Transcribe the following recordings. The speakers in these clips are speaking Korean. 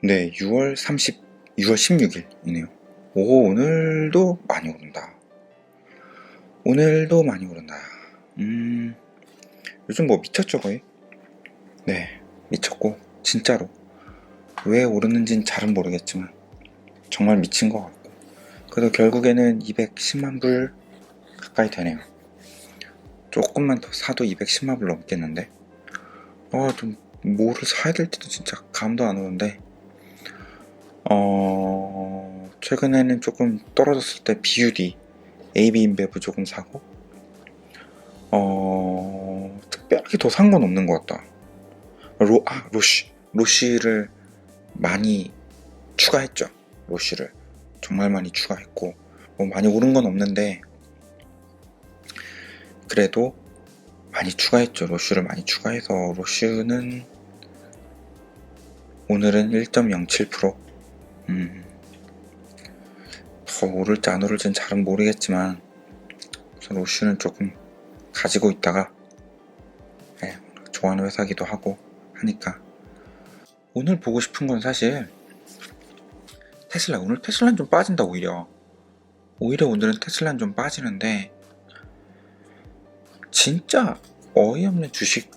네, 6월 16일이네요. 오, 오늘도 많이 오른다. 오늘도 많이 오른다. 요즘 뭐 미쳤죠, 거의? 네, 미쳤고, 진짜로. 왜 오르는진 잘은 모르겠지만, 정말 미친 것 같고. 그래도 결국에는 210만 불 가까이 되네요. 조금만 더 사도 210만 불 넘겠는데? 좀, 뭐를 사야 될지도 진짜 감도 안 오는데, 최근에는 조금 떨어졌을 때 BUD, AB 인베브 조금 사고, 특별하게 더 산 건 없는 것 같다. 로쉬를 많이 추가했죠. 로쉬를 정말 많이 추가했고, 뭐 많이 오른 건 없는데, 그래도 많이 추가했죠. 로쉬를 많이 추가해서, 로쉬는 오늘은 1.07%. 더 오를지 안 오를지는 잘은 모르겠지만, 로쉬는 조금 가지고 있다가, 네, 좋아하는 회사기도 하고 하니까. 오늘 보고 싶은 건 사실 테슬라. 오늘 테슬라는 좀 빠진다. 오히려 오늘은 테슬라는 좀 빠지는데, 진짜 어이없는 주식이라고.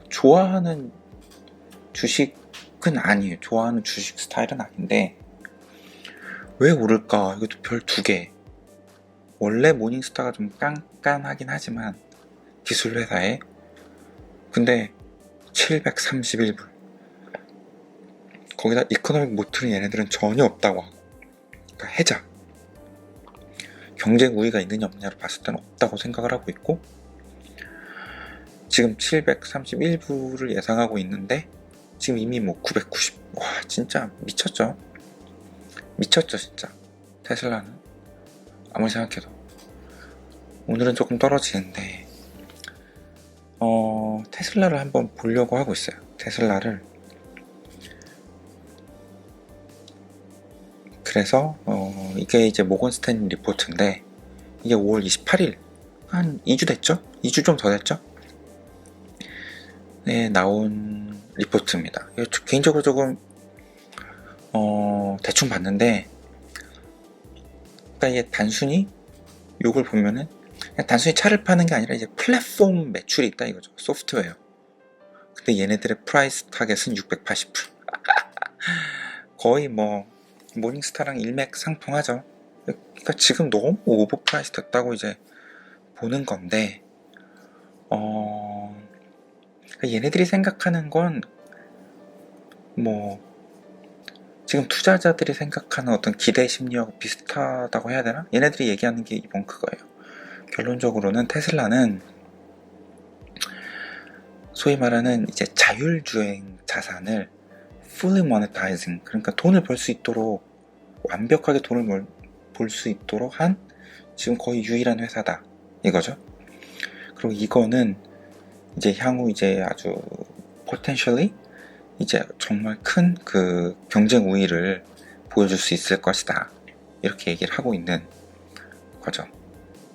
좋아하는 주식은 아니에요. 좋아하는 주식 스타일은 아닌데 왜 오를까? 이것도 별 2개. 원래 모닝스타가 좀 깐깐하긴 하지만 기술 회사에, 근데 731불, 거기다 이코노믹 모틀은 얘네들은 전혀 없다고 하고, 그러니까 해자. 경쟁 우위가 있느냐 없느냐로 봤을 때는 없다고 생각을 하고 있고, 지금 731불을 예상하고 있는데 지금 이미 뭐 990. 와, 진짜 미쳤죠. 미쳤죠 진짜. 테슬라는 아무리 생각해도. 오늘은 조금 떨어지는데, 테슬라를 한번 보려고 하고 있어요. 테슬라를. 그래서 이게 이제 모건 스탠리 리포트인데, 이게 5월 28일, 한 2주 됐죠? 2주 좀 더 됐죠? 네, 나온 리포트입니다. 개인적으로 조금 대충 봤는데, 그러니까 이게 단순히 요걸 보면은 그냥 단순히 차를 파는 게 아니라 이제 플랫폼 매출이 있다 이거죠. 소프트웨어. 근데 얘네들의 프라이스 타겟은 680불. 거의 뭐 모닝스타랑 일맥상통하죠. 그러니까 지금 너무 오버 프라이스 됐다고 이제 보는 건데, 그러니까 얘네들이 생각하는 건 뭐 지금 투자자들이 생각하는 어떤 기대 심리하고 비슷하다고 해야 되나? 얘네들이 얘기하는 게 이번 그거예요. 결론적으로는 테슬라는 소위 말하는 이제 자율주행 자산을 fully monetizing, 그러니까 돈을 벌 수 있도록, 완벽하게 돈을 벌 수 있도록 한 지금 거의 유일한 회사다 이거죠. 그리고 이거는 이제 향후 이제 아주 potentially 이제 정말 큰 그 경쟁 우위를 보여줄 수 있을 것이다, 이렇게 얘기를 하고 있는 거죠.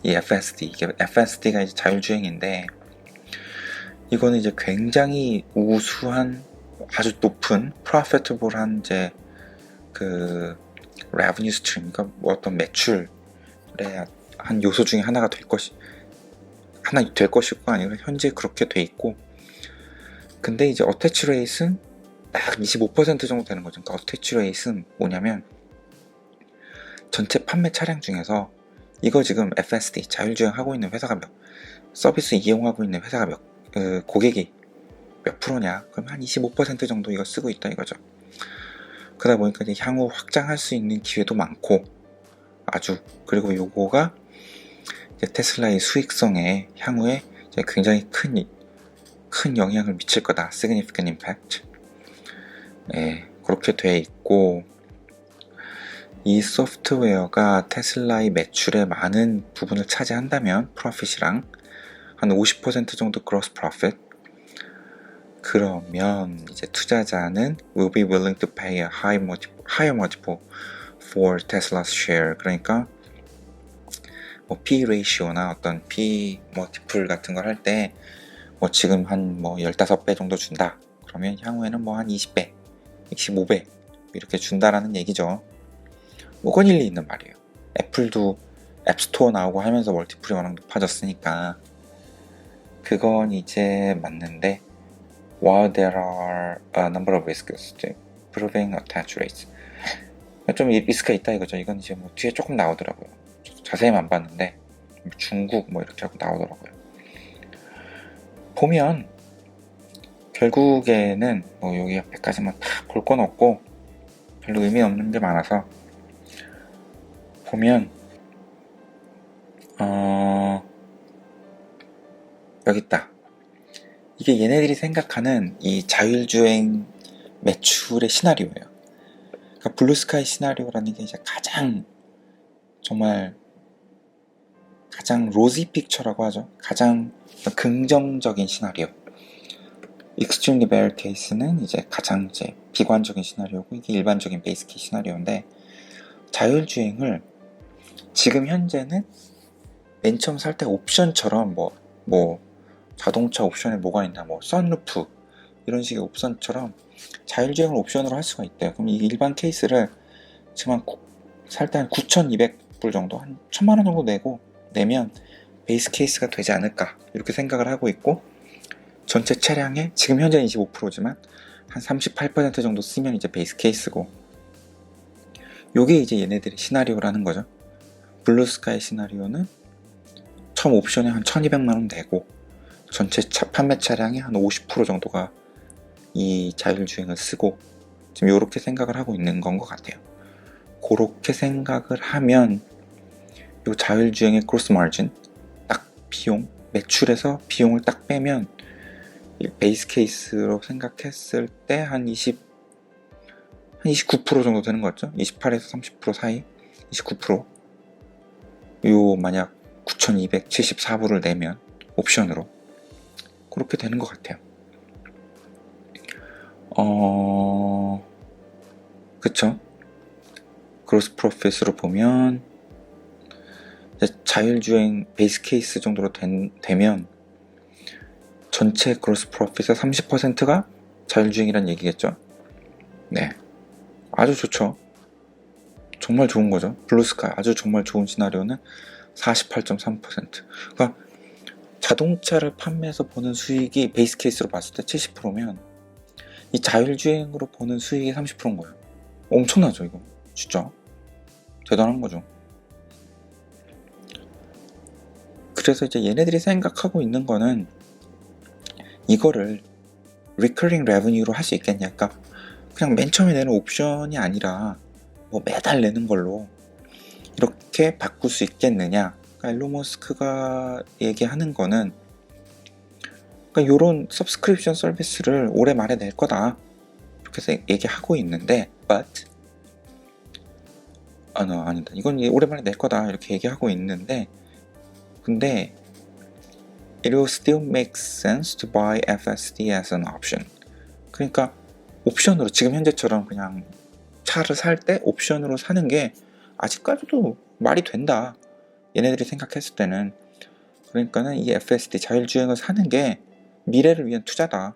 이 FSD, 이게 FSD가 이제 자율주행인데, 이거는 이제 굉장히 우수한, 아주 높은 프로피터블한 이제 그 revenue stream, 그러니까 뭐 어떤 매출의 한 요소 중에 하나 될 것이고, 아니면 현재 그렇게 돼 있고, 근데 이제 어태치 레이트는 딱 25% 정도 되는 거죠. 그러니까 어태치 레이트는 뭐냐면, 전체 판매 차량 중에서 이거 지금 FSD 자율주행 하고 있는 회사가 서비스 이용하고 있는 회사가 고객이 몇 프로냐? 그럼 한 25% 정도 이거 쓰고 있다 이거죠. 그러다 보니까 이제 향후 확장할 수 있는 기회도 많고, 그리고 요거가 이제 테슬라의 수익성에 향후에 이제 굉장히 큰 영향을 미칠 거다. significant impact. 네, 그렇게 돼 있고, 이 소프트웨어가 테슬라의 매출의 많은 부분을 차지한다면, 프로핏이랑 한 50% 정도 gross profit, 그러면 이제 투자자는 will be willing to pay a higher multiple for Tesla's share. 그러니까 뭐 P ratio나 어떤 P multiple 같은 걸 할 때, 뭐 지금 한 뭐 15배 정도 준다. 그러면 향후에는 뭐 한 20배, 25배 이렇게 준다라는 얘기죠. 뭐건 일리 있는 말이에요. 애플도 앱스토어 나오고 하면서 멀티플이 워낙 높아졌으니까 그건 이제 맞는데, while there are a number of risks to improving attach rates, 좀 리스크가 있다 이거죠. 이건 이제 뭐 뒤에 조금 나오더라고요. 자세히는 안 봤는데 중국 뭐 이렇게 하고 나오더라고요. 보면 결국에는 뭐 여기 앞에까지만 다 볼 건 없고 별로 의미 없는 게 많아서 보면 여기 있다. 이게 얘네들이 생각하는 이 자율주행 매출의 시나리오예요. 그러니까 블루스카이 시나리오라는 게 이제 가장 로지 픽처라고 하죠. 가장 긍정적인 시나리오. 익스트림리 베어 케이스는 이제 가장 이제 비관적인 시나리오고, 이게 일반적인 베이스 케이스 시나리오인데, 자율주행을 지금 현재는 맨 처음 살 때 옵션처럼 뭐 자동차 옵션에 뭐가 있나, 뭐 선루프 이런 식의 옵션처럼 자율주행을 옵션으로 할 수가 있대요. 그럼 이 일반 케이스를 지금 살 때 한 9,200불 정도, 한 1,000만 원 정도 내면 베이스 케이스가 되지 않을까 이렇게 생각을 하고 있고, 전체 차량의 지금 현재는 25%지만 한 38% 정도 쓰면 이제 베이스 케이스고, 요게 이제 얘네들의 시나리오라는 거죠. 블루스카이 시나리오는 처음 옵션에 한 1,200만 원 내고 전체 판매 차량의 한 50% 정도가 이 자율주행을 쓰고, 지금 요렇게 생각을 하고 있는 건 것 같아요. 그렇게 생각을 하면 요 자율주행의 크로스 마진, 딱 비용, 매출에서 비용을 딱 빼면 베이스 케이스로 생각했을 때 한 29% 정도 되는 것 같죠? 28에서 30% 사이? 29%. 요 만약 9,274불을 내면 옵션으로 그렇게 되는 것 같아요. 그쵸? 그로스 프로핏으로 보면 자율주행 베이스 케이스 정도로 되면 전체 그로스 프로핏의 30%가 자율주행이란 얘기겠죠? 네, 아주 좋죠. 정말 좋은 거죠. 블루스카이 아주 정말 좋은 시나리오는 48.3%. 그러니까 자동차를 판매해서 보는 수익이 베이스 케이스로 봤을 때 70%면 이 자율주행으로 보는 수익이 30%인 거예요. 엄청나죠, 이거. 진짜 대단한 거죠. 그래서 이제 얘네들이 생각하고 있는 거는 이거를 리커링 레버뉴로 할 수 있겠냐. 그러니까 그냥 맨 처음에 내는 옵션이 아니라 뭐 매달 내는 걸로 이렇게 바꿀 수 있겠느냐. 그러니까 일론 머스크가 얘기하는 거는, 그러니까 요런 서브스크립션 서비스를 올해 말에 낼 거다 이렇게 해서 얘기하고 있는데, but 아니다. 이건 올해 말에 낼 거다 이렇게 얘기하고 있는데, 근데 it will still make sense to buy FSD as an option. 그러니까 옵션으로 지금 현재처럼 그냥 차를 살 때 옵션으로 사는 게 아직까지도 말이 된다. 얘네들이 생각했을 때는. 그러니까는 이 FSD 자율주행을 사는 게 미래를 위한 투자다.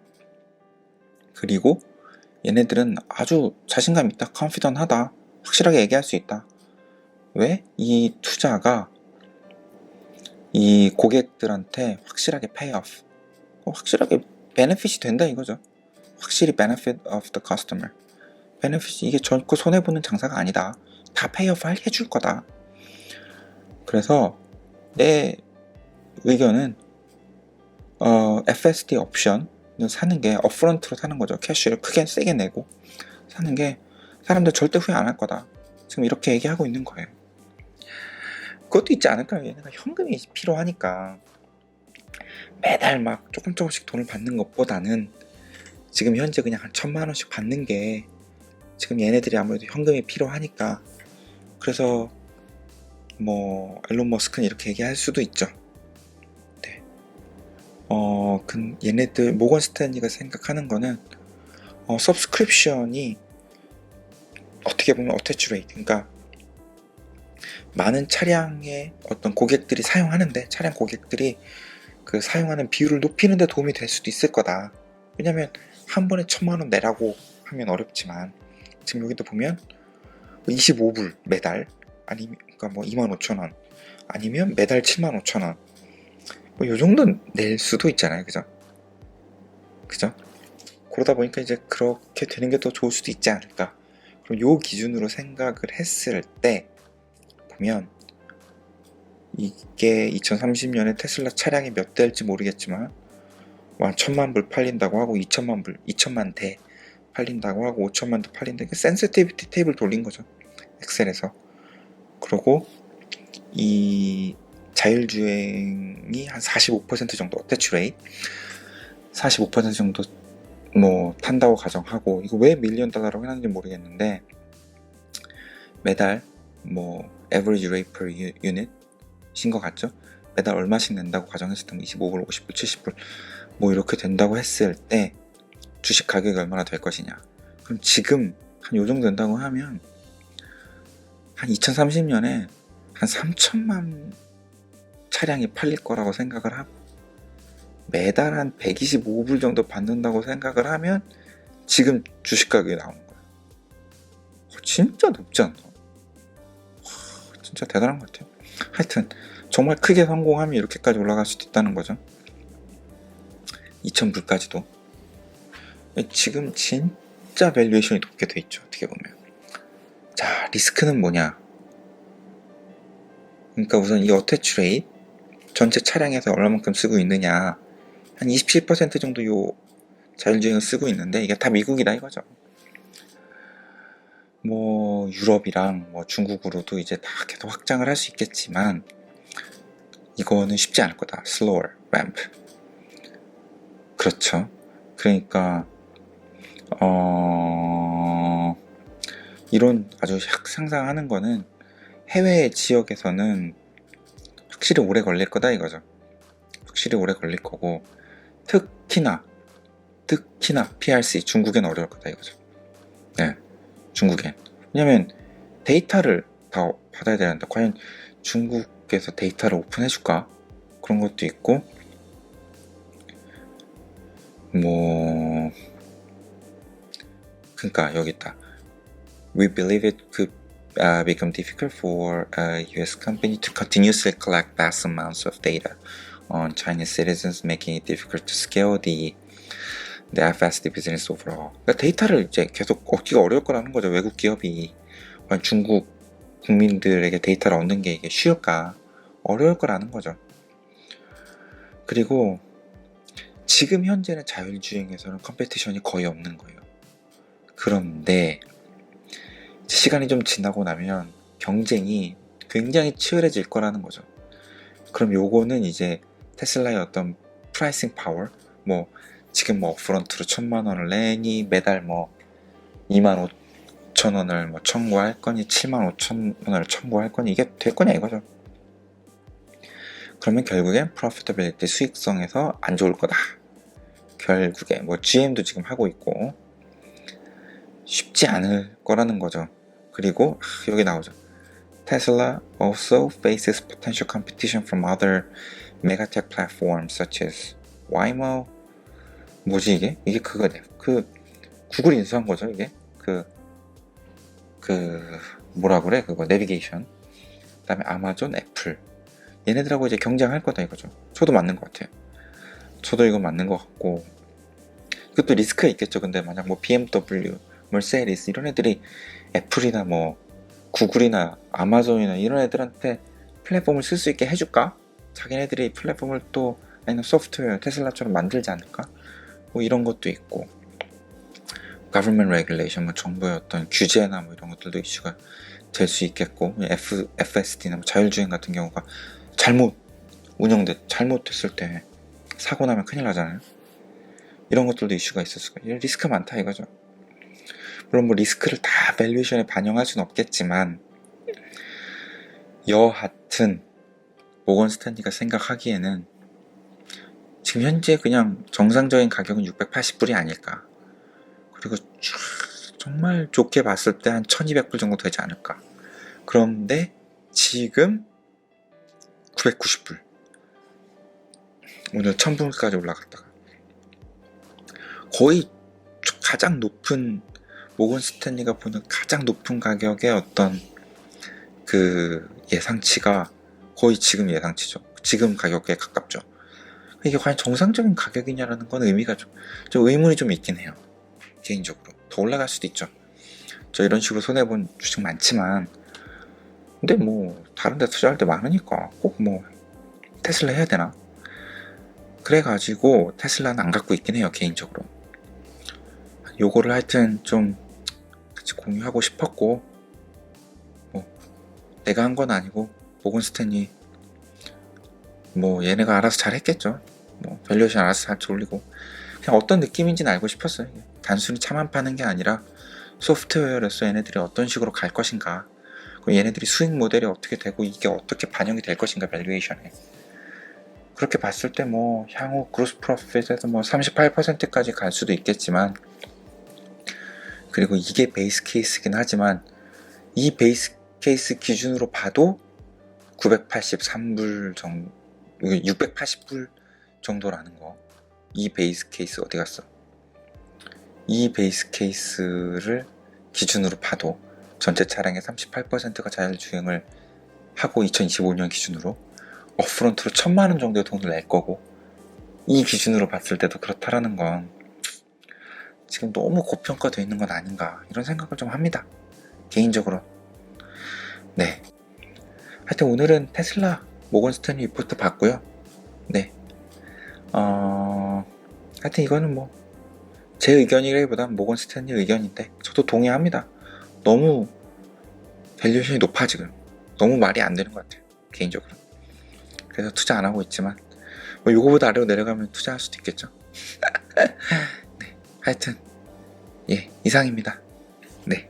그리고 얘네들은 아주 자신감 있다, 컨피던하다, 확실하게 얘기할 수 있다. 왜? 이 투자가 이 고객들한테 확실하게 페이오프, 확실하게 베네핏이 된다 이거죠. 확실히 benefit of the customer. 베네핏이 이게 결코 손해보는 장사가 아니다. 다 페이오프 해줄 거다. 그래서 내 의견은 FSD 옵션을 사는 게 업프런트로 사는 거죠. 캐시를 크게 세게 내고 사는 게 사람들 절대 후회 안 할 거다. 지금 이렇게 얘기하고 있는 거예요. 그것도 있지 않을까요? 얘네가 현금이 필요하니까 매달 막 조금씩 돈을 받는 것보다는 지금 현재 그냥 한 1,000만 원씩 받는 게 지금 얘네들이 아무래도 현금이 필요하니까, 그래서 뭐 일론 머스크는 이렇게 얘기할 수도 있죠. 네. 얘네들 모건 스탠리가 생각하는 거는 서브스크립션이 어떻게 보면 어태치 레이트, 그러니까 많은 차량의 어떤 고객들이 사용하는데 차량 고객들이 그 사용하는 비율을 높이는 데 도움이 될 수도 있을 거다. 왜냐면 한 번에 1,000만 원 내라고 하면 어렵지만 지금 여기도 보면 25불 매달, 아니면 그러니까 뭐 25,000원, 아니면 매달 75,000원, 뭐 요 정도 낼 수도 있잖아요. 그죠? 그러다 보니까 이제 그렇게 되는 게 더 좋을 수도 있지 않을까. 그럼 요 기준으로 생각을 했을 때 보면 이게 2030년에 테슬라 차량이 몇 대일지 모르겠지만 한 1000만 불 팔린다고 하고 2천만 대 팔린다고 하고 5천만 대 팔린다. 이게 센시티비티 테이블 돌린 거죠. 엑셀에서. 그리고 이 자율주행이 한 45% 정도 어태치 레이트 45% 정도 뭐 탄다고 가정하고, 이거 왜 밀리언 달러라고 해놨는지 모르겠는데 매달 뭐 average rate per unit인 것 같죠? 매달 얼마씩 낸다고 가정했을 때 25불, 50불, 70불 뭐 이렇게 된다고 했을 때 주식 가격이 얼마나 될 것이냐. 그럼 지금 한 요 정도 된다고 하면 한 2030년에 한 3천만 차량이 팔릴 거라고 생각을 하고 매달 한 125불 정도 받는다고 생각을 하면 지금 주식 가격이 나오는 거야. 진짜 높지 않나? 진짜 대단한 것 같아요. 하여튼 정말 크게 성공하면 이렇게까지 올라갈 수도 있다는 거죠. 2,000불까지도. 지금 진짜 밸류에이션이 높게 돼 있죠. 어떻게 보면. 자, 리스크는 뭐냐? 그러니까 우선 이 어태치 레이트 전체 차량에서 얼마만큼 쓰고 있느냐, 한 27% 정도 요 자율주행을 쓰고 있는데 이게 다 미국이다 이거죠. 뭐 유럽이랑 뭐 중국으로도 이제 다 계속 확장을 할 수 있겠지만 이거는 쉽지 않을 거다. slower ramp. 그렇죠. 그러니까 이런 아주 상상하는 거는 해외 지역에서는 확실히 오래 걸릴 거다 이거죠. 확실히 오래 걸릴 거고, 특히나 PRC 중국엔 어려울 거다 이거죠. 네, 중국엔. 왜냐면 데이터를 다 받아야 되는데 과연 중국에서 데이터를 오픈해줄까? 그런 것도 있고, 뭐 그러니까 여기 있다. We believe it could become difficult for a US company to continuously collect vast amounts of data on Chinese citizens, making it difficult to scale the FSD business overall. 그러니까 데이터를 이제 계속 얻기가 어려울 거라는 거죠. 외국 기업이 과연 중국 국민들에게 데이터를 얻는 게 이게 쉬울까? 어려울 거라는 거죠. 그리고 지금 현재는 자율주행에서는 컴페티션이 거의 없는 거예요. 그런데 시간이 좀 지나고 나면 경쟁이 굉장히 치열해질 거라는 거죠. 그럼 요거는 이제 테슬라의 어떤 프라이싱 파워, 뭐 지금 뭐 업프런트로 1,000만 원을 내니 매달 뭐 25,000원을 뭐 청구할 거니 75,000원을 청구할 거니 이게 될 거냐 이거죠. 그러면 결국엔 프로피터빌리티 수익성에서 안 좋을 거다. 결국에 뭐 GM도 지금 하고 있고 쉽지 않을 거라는 거죠. 그리고 여기 나오죠. Tesla also faces potential competition from other megatech platforms such as Waymo. 뭐지 이게? 이게 그거네. 그 구글 인수한 거죠 이게. 그 뭐라 그래? 그거 내비게이션. 그다음에 아마존, 애플. 얘네들하고 이제 경쟁할 거다 이거죠. 저도 맞는 것 같아요. 저도 이거 맞는 것 같고, 이것도 리스크가 있겠죠. 근데 만약 뭐 BMW, 머세디스 이런 애들이 애플이나 뭐 구글이나 아마존이나 이런 애들한테 플랫폼을 쓸 수 있게 해줄까? 자기네들이 플랫폼을 또 아니면 소프트웨어 테슬라처럼 만들지 않을까? 뭐 이런 것도 있고, government regulation, 뭐 정부의 어떤 규제나 뭐 이런 것들도 이슈가 될 수 있겠고, FSD나 뭐 자율주행 같은 경우가 잘못됐을 때 사고 나면 큰일 나잖아요. 이런 것들도 이슈가 있을 수가 있어요. 리스크 많다 이거죠. 물론 뭐 리스크를 다 밸류에이션에 반영할 수는 없겠지만 여하튼 모건 스탠리가 생각하기에는 지금 현재 그냥 정상적인 가격은 680불이 아닐까. 그리고 정말 좋게 봤을 때 한 1200불 정도 되지 않을까. 그런데 지금 990불. 오늘 1000불까지 올라갔다가 거의 가장 높은 모건 스탠리가 보는 가장 높은 가격의 어떤 그 예상치가 거의 지금 예상치죠. 지금 가격에 가깝죠. 이게 과연 정상적인 가격이냐라는 건 의미가 좀 의문이 좀 있긴 해요. 개인적으로. 더 올라갈 수도 있죠. 저 이런 식으로 손해본 주식 많지만, 근데 뭐 다른 데 투자할 때 많으니까 꼭 뭐 테슬라 해야 되나? 그래가지고 테슬라는 안 갖고 있긴 해요, 개인적으로. 요거를 하여튼 좀 같이 공유하고 싶었고, 뭐 내가 한 건 아니고 모건 스탠리 뭐 얘네가 알아서 잘 했겠죠. 뭐 밸류에이션 알아서 잘 올리고, 그냥 어떤 느낌인지는 알고 싶었어요. 단순히 차만 파는 게 아니라 소프트웨어로서 얘네들이 어떤 식으로 갈 것인가, 그리고 얘네들이 수익 모델이 어떻게 되고 이게 어떻게 반영이 될 것인가, 밸류에이션에. 그렇게 봤을 때 뭐 향후 그로스 프로핏에서 뭐 38%까지 갈 수도 있겠지만, 그리고 이게 베이스 케이스긴 하지만 이 베이스 케이스 기준으로 봐도 983불 정도, 680불 정도라는 거. 이 베이스 케이스 어디 갔어? 이 베이스 케이스를 기준으로 봐도 전체 차량의 38%가 자율주행을 하고 2025년 기준으로 업프론트로 1000만원 정도의 돈을 낼 거고, 이 기준으로 봤을 때도 그렇다라는 건 지금 너무 고평가되어 있는 건 아닌가, 이런 생각을 좀 합니다, 개인적으로. 네, 하여튼 오늘은 테슬라 모건 스탠리 리포트 봤고요. 네, 하여튼 이거는 뭐 제 의견이라기보단 모건 스탠리 의견인데 저도 동의합니다. 너무 밸류에이션이 높아. 지금 너무 말이 안 되는 것 같아요, 개인적으로. 그래서 투자 안 하고 있지만 뭐 요거보다 아래로 내려가면 투자할 수도 있겠죠. 네, 하여튼 예, 이상입니다. 네.